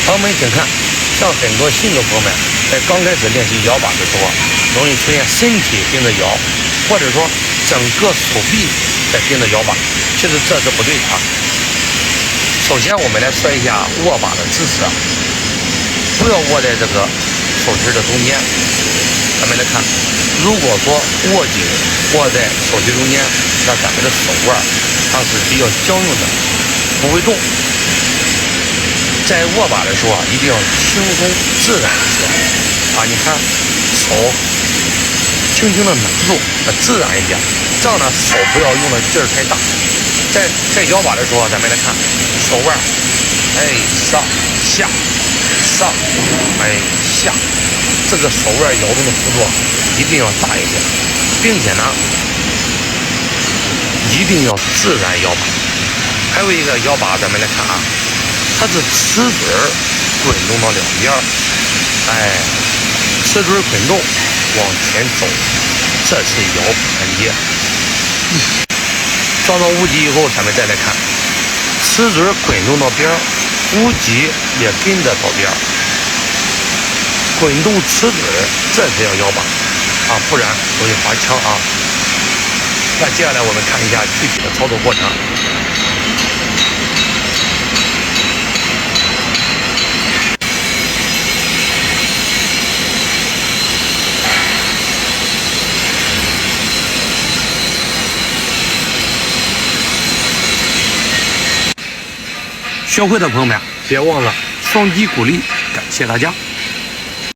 朋友们请看，像很多新手朋友们在刚开始练习摇把的时候，容易出现身体盯着摇，或者说整个手臂在盯着摇把，其实这是不对的啊。首先我们来说一下握把的姿势啊，不要握在这个手指的中间。咱们来看，如果说握紧握在手指中间，那咱们的手腕它是比较僵硬的，不会动。在握把的时候啊，一定要轻松自然一些啊！你看手轻轻的拿住，自然一点，这样呢手不要用的劲儿太大。在摇把的时候，咱们来看手腕，上下上，下，这个手腕摇动的幅度一定要大一点，并且呢一定要自然摇把。还有一个摇把，咱们来看啊。它是齿嘴滚动到两边，齿嘴滚动往前走，这是摇盘接。装到无极以后，咱们再来看，齿嘴滚动到边，无极也跟着到边，滚动齿嘴，这才叫摇把啊，不然容易滑枪啊。那接下来我们看一下具体的操作过程。学会的朋友们，别忘了双击鼓励，感谢大家。